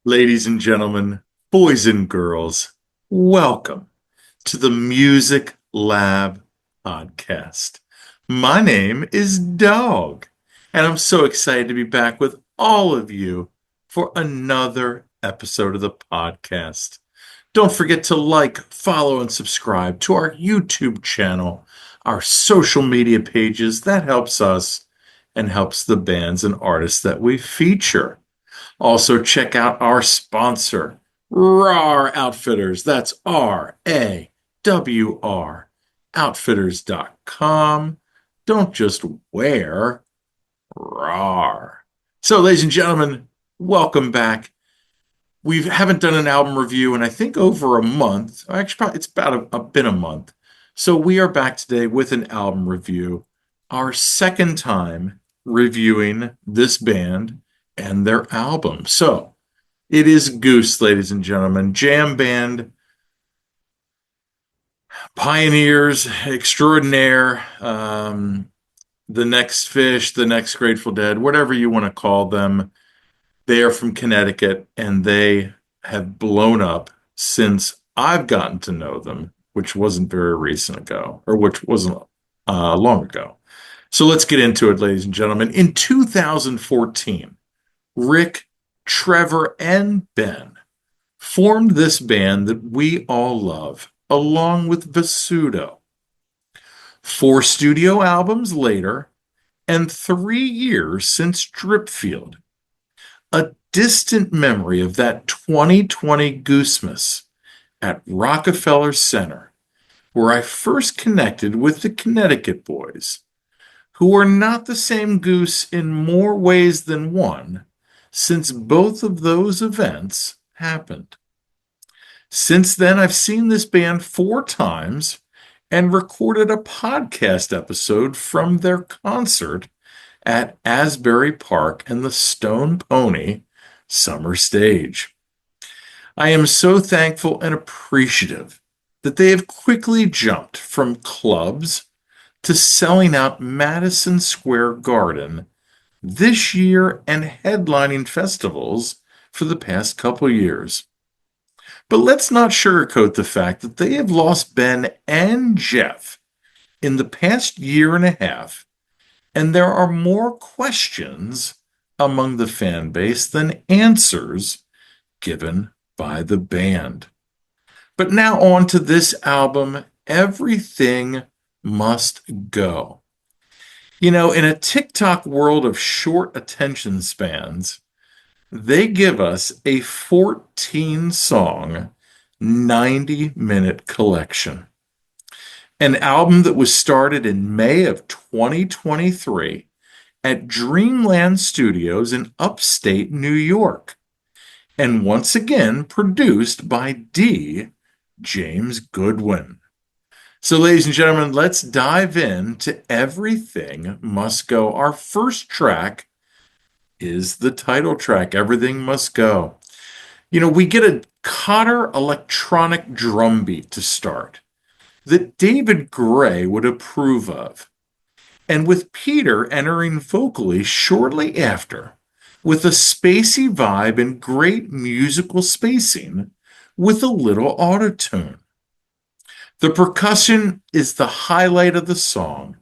Ladies and gentlemen, boys and girls, welcome to the Music Lab podcast. My name is Dogg, and I'm so excited to be back with all of you for another episode of the podcast. Don't forget to like, follow, and subscribe to our YouTube channel, our social media pages. That helps us and helps the bands and artists that we feature. Also, check out our sponsor, RAR Outfitters. That's RAWR, outfitters.com. Don't just wear RAR. So, ladies and gentlemen, welcome back. We haven't done an album review in, I think, over a month. Actually, probably it's been a month. So, we are back today with an album review, our second time reviewing this band and their album. So it is Goose, ladies and gentlemen, jam band, pioneers extraordinaire, the next Fish, the next Grateful Dead, whatever you want to call them. They are from Connecticut and they have blown up since I've gotten to know them, which wasn't very recent ago, or which wasn't long ago. So let's get into it, ladies and gentlemen. In 2014, Rick, Trevor, and Ben formed this band that we all love, along with Vasudo. 4 studio albums later, and 3 years since Dripfield, a distant memory of that 2020 Goosemas at Rockefeller Center, where I first connected with the Connecticut boys, who are not the same Goose in more ways than one, since both of those events happened. Since then, I've seen this band 4 times and recorded a podcast episode from their concert at Asbury Park and the Stone Pony Summer Stage. I am so thankful and appreciative that they have quickly jumped from clubs to selling out Madison Square Garden this year and headlining festivals for the past couple years. But let's not sugarcoat the fact that they have lost Ben and Jeff in the past year and a half, and there are more questions among the fan base than answers given by the band. But now on to this album, Everything Must Go. You know, in a TikTok world of short attention spans, they give us a 14-song, 90-minute collection. An album that was started in May of 2023 at Dreamland Studios in upstate New York, and once again produced by D. James Goodwin. So, ladies and gentlemen, let's dive into Everything Must Go. Our first track is the title track, Everything Must Go. You know, we get a Cotter electronic drum beat to start that David Gray would approve of, and with Peter entering vocally shortly after, with a spacey vibe and great musical spacing with a little autotune. The percussion is the highlight of the song,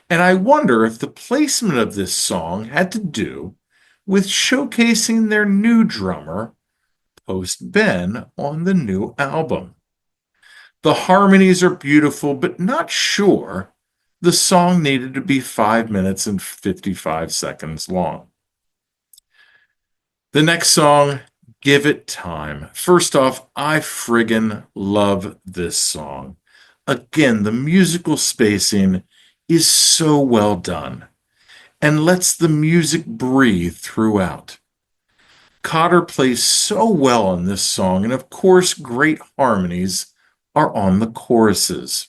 and I wonder if the placement of this song had to do with showcasing their new drummer, post Ben, on the new album. The harmonies are beautiful, but not sure the song needed to be 5 minutes and 55 seconds long. The next song, Give It Time. First off, I friggin' love this song. Again, the musical spacing is so well done and lets the music breathe throughout. Cotter plays so well on this song, and of course, great harmonies are on the choruses.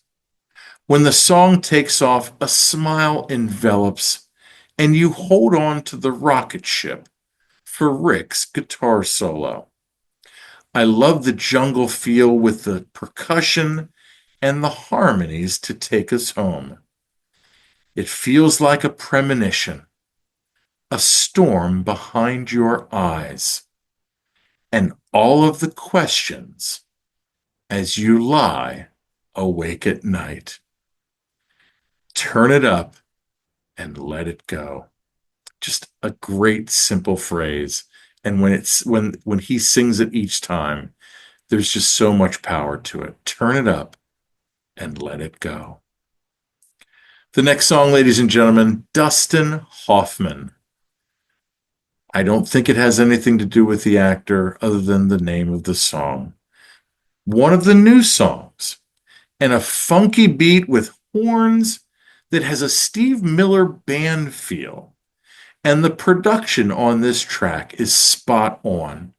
When the song takes off, a smile envelops, and you hold on to the rocket ship for Rick's guitar solo. I love the jungle feel with the percussion and the harmonies to take us home. It feels like a premonition, a storm behind your eyes. and all of the questions as you lie awake at night. Turn it up and let it go. Just a great simple phrase. And when he sings it each time, there's just so much power to it. Turn it up and let it go. The next song, ladies and gentlemen, Dustin Hoffman. I don't think it has anything to do with the actor other than the name of the song. One of the new songs, and a funky beat with horns that has a Steve Miller band feel. And the production on this track is spot on.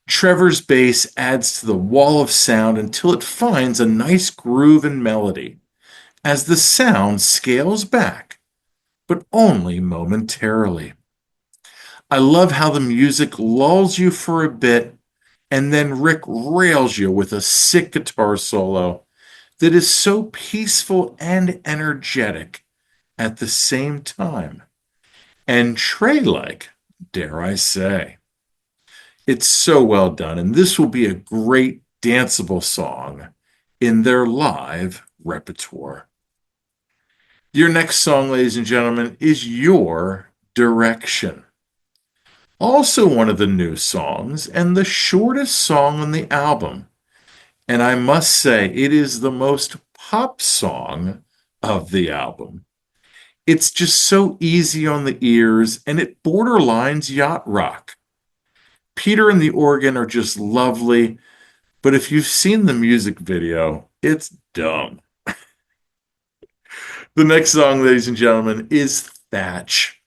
Trevor's bass adds to the wall of sound until it finds a nice groove and melody as the sound scales back, but only momentarily. I love how the music lulls you for a bit and then Rick rails you with a sick guitar solo that is so peaceful and energetic at the same time. And Trey-like, dare I say. It's so well done, and this will be a great danceable song in their live repertoire. Your next song, ladies and gentlemen, is Your Direction. Also one of the new songs and the shortest song on the album. And I must say, it is the most pop song of the album. It's just so easy on the ears, and it borderlines yacht rock. Peter and the organ are just lovely, but if you've seen the music video, it's dumb. The next song, ladies and gentlemen, is Thatch.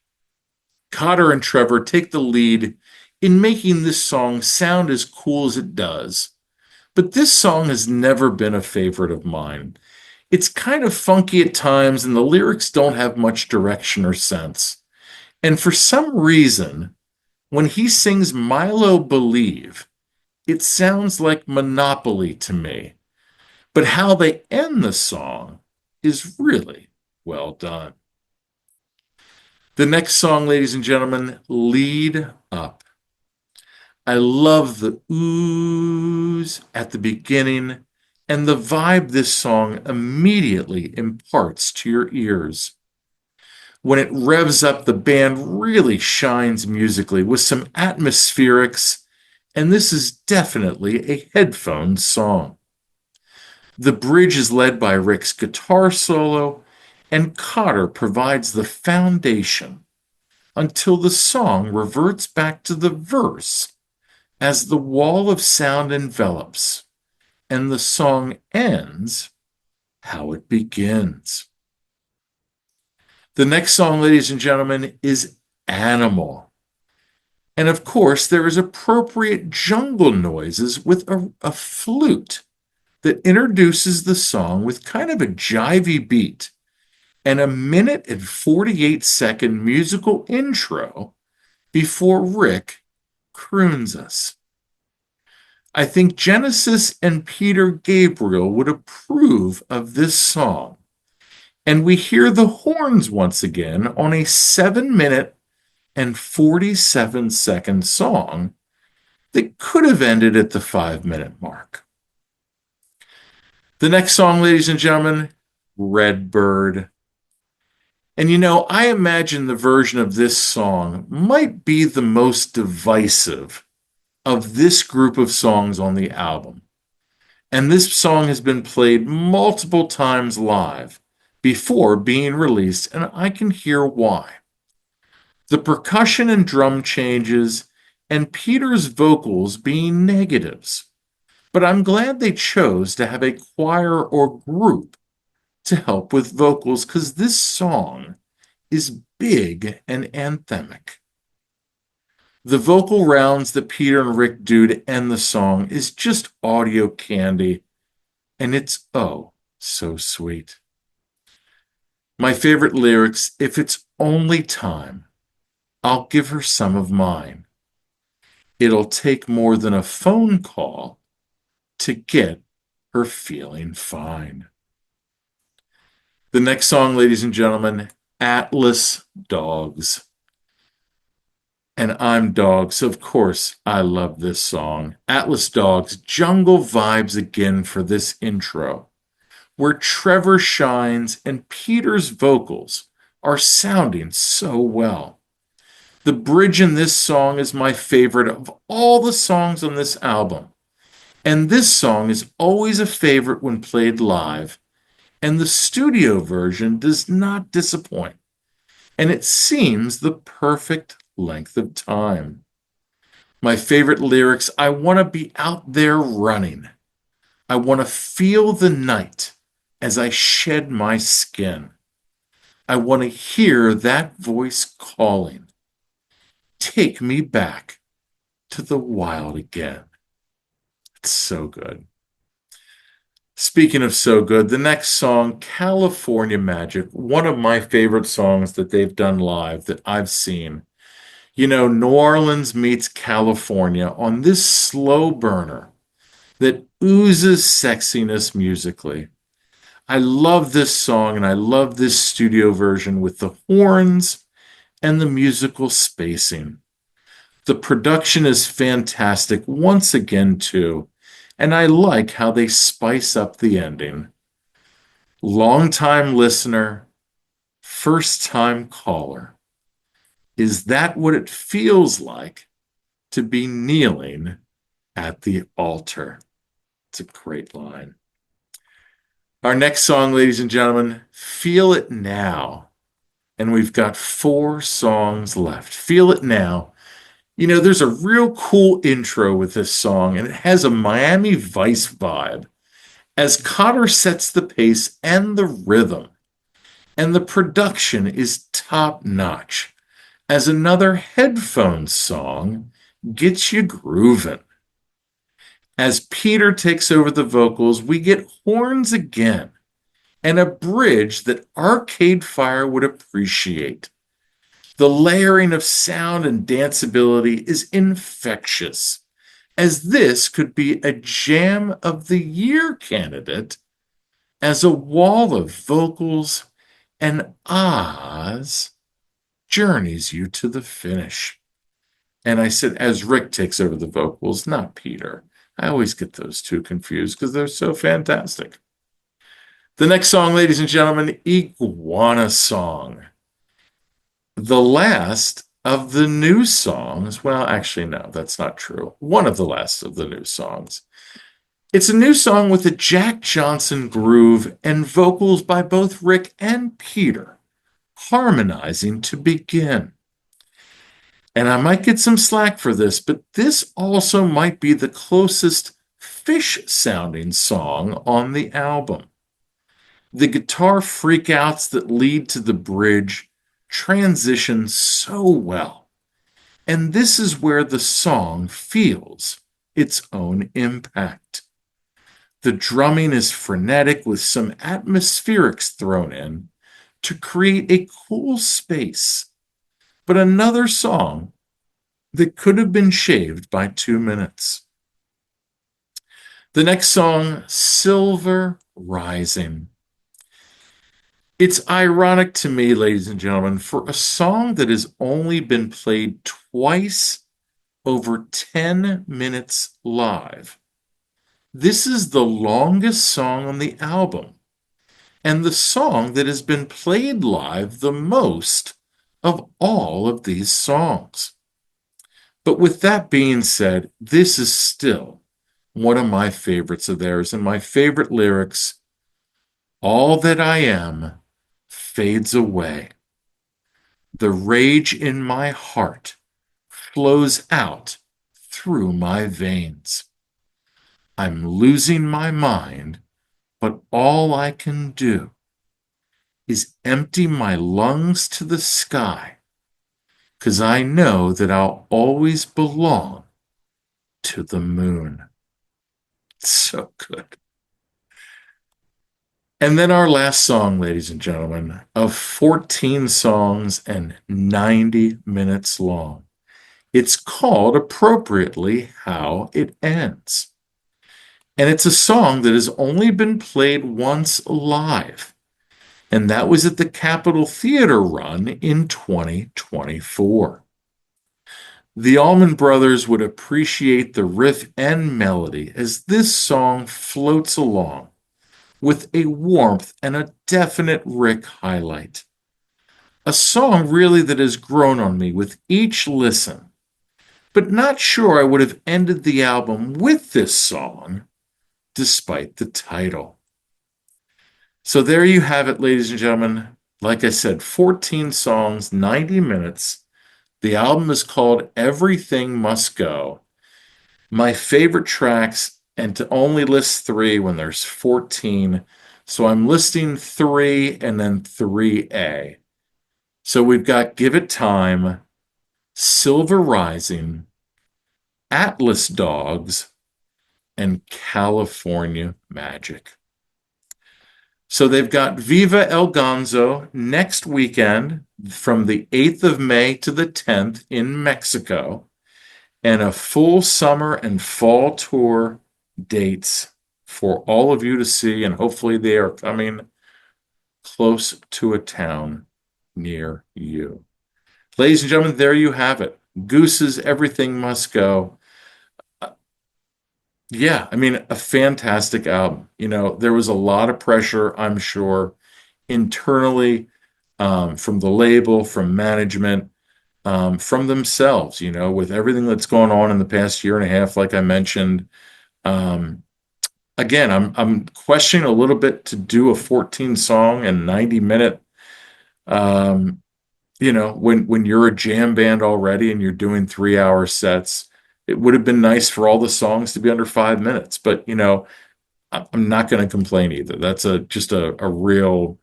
Cotter and Trevor take the lead in making this song sound as cool as it does. But this song has never been a favorite of mine. It's kind of funky at times, and the lyrics don't have much direction or sense. And for some reason, when he sings Milo Believe, it sounds like Monopoly to me. But how they end the song is really well done. The next song, ladies and gentlemen, Lead Up. I love the oohs at the beginning and the vibe this song immediately imparts to your ears. When it revs up, the band really shines musically with some atmospherics, and this is definitely a headphone song. The bridge is led by Rick's guitar solo, and Cotter provides the foundation until the song reverts back to the verse as the wall of sound envelops, and the song ends how it begins. The next song, ladies and gentlemen, is Animal. And of course, there is appropriate jungle noises with a flute that introduces the song with kind of a jivey beat and a 1:48-second musical intro before Rick croons us. I think Genesis and Peter Gabriel would approve of this song. And we hear the horns once again on a 7-minute and 47-second song that could have ended at the 5-minute mark. The next song, ladies and gentlemen, Redbird. And you know, I imagine the version of this song might be the most divisive of this group of songs on the album. And this song has been played multiple times live before being released, and I can hear why. The percussion and drum changes, and Peter's vocals being negatives. But I'm glad they chose to have a choir or group to help with vocals, because this song is big and anthemic. The vocal rounds that Peter and Rick do to end the song is just audio candy, and it's oh so sweet. My favorite lyrics, if it's only time, I'll give her some of mine. It'll take more than a phone call to get her feeling fine. The next song, ladies and gentlemen, Atlas Dogs. And I'm Dogg, so of course I love this song. Atlas Dogg's Jungle Vibes again for this intro, where Trevor shines and Peter's vocals are sounding so well. The bridge in this song is my favorite of all the songs on this album. And this song is always a favorite when played live, and the studio version does not disappoint. And it seems the perfect length of time. My favorite lyrics: I want to be out there running. I want to feel the night as I shed my skin. I want to hear that voice calling. Take me back to the wild again. It's so good. Speaking of so good, the next song, California Magic, one of my favorite songs that they've done live that I've seen. You know, New Orleans meets California on this slow burner that oozes sexiness musically. I love this song and I love this studio version with the horns and the musical spacing. The production is fantastic once again, too, and I like how they spice up the ending. Long-time listener, first-time caller. Is that what it feels like to be kneeling at the altar? It's a great line. Our next song, ladies and gentlemen, Feel It Now. And we've got 4 songs left. Feel It Now. You know, there's a real cool intro with this song, and it has a Miami Vice vibe as Cotter sets the pace and the rhythm. And the production is top-notch as another headphone song gets you grooving. As Peter takes over the vocals, we get horns again and a bridge that Arcade Fire would appreciate. The layering of sound and danceability is infectious, as this could be a Jam of the Year candidate as a wall of vocals and ahs journeys you to the finish. And I said, as Rick takes over the vocals, not Peter. I always get those two confused because they're so fantastic. The next song, ladies and gentlemen, Iguana Song. The last of the new songs. Well, actually, no, that's not true. One of the last of the new songs. It's a new song with a Jack Johnson groove and vocals by both Rick and Peter, harmonizing to begin. And I might get some slack for this, but this also might be the closest Fish-sounding song on the album. The guitar freakouts that lead to the bridge transition so well. And this is where the song feels its own impact. The drumming is frenetic with some atmospherics thrown in to create a cool space, but another song that could have been shaved by 2 minutes. The next song, Silver Rising. It's ironic to me, ladies and gentlemen, for a song that has only been played twice over 10 minutes live. This is the longest song on the album, and the song that has been played live the most of all of these songs. But with that being said, this is still one of my favorites of theirs, and my favorite lyrics, all that I am fades away. The rage in my heart flows out through my veins. I'm losing my mind, but all I can do is empty my lungs to the sky, 'cause I know that I'll always belong to the moon. So good. And then our last song, ladies and gentlemen, of 14 songs and 90 minutes long. It's called appropriately How It Ends. And it's a song that has only been played once live, and that was at the Capitol Theater run in 2024. The Allman Brothers would appreciate the riff and melody as this song floats along with a warmth and a definite Rick highlight. A song really that has grown on me with each listen, but not sure I would have ended the album with this song despite the title. So there you have it, ladies and gentlemen. Like I said, 14 songs, 90 minutes. The album is called Everything Must Go. My favorite tracks, and to only list three when there's 14. So I'm listing three and then 3A. So we've got Give It Time, Silver Rising, Atlas Dogs, and California Magic. So they've got Viva El Gonzo next weekend from the 8th of May to the 10th in Mexico, and a full summer and fall tour dates for all of you to see, and hopefully they are coming close to a town near you. Ladies and gentlemen, there you have it. Goose's Everything Must Go. Yeah, I mean, a fantastic album. There was a lot of pressure, I'm sure, internally, from the label, from management, from themselves, with everything that's going on in the past year and a half, like I mentioned. Um, Again, I'm questioning a little bit to do a 14 song and 90-minute, um, when you're a jam band already and you're doing 3-hour sets. It would have been nice for all the songs to be under 5 minutes, but I'm not going to complain either. That's just a real,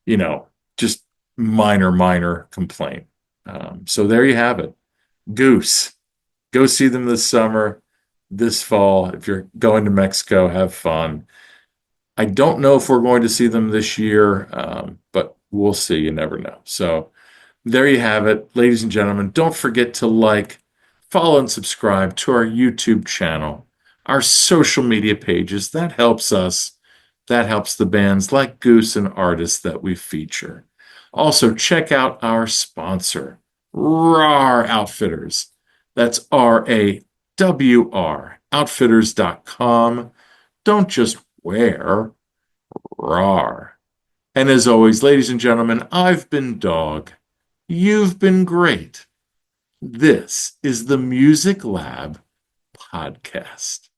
you know, just minor complaint. So there you have it. Goose. Go see them this summer, this fall. If you're going to Mexico, have fun. I don't know if we're going to see them this year, but we'll see. You never know. So there you have it, ladies and gentlemen. Don't forget to like, follow, and subscribe to our YouTube channel, our social media pages. That helps us. That helps the bands like Goose and artists that we feature. Also, check out our sponsor, RAR Outfitters. That's RAWR, outfitters.com. Don't just wear, RAR. And as always, ladies and gentlemen, I've been Dog. You've been great. This is the Music Lab Podcast.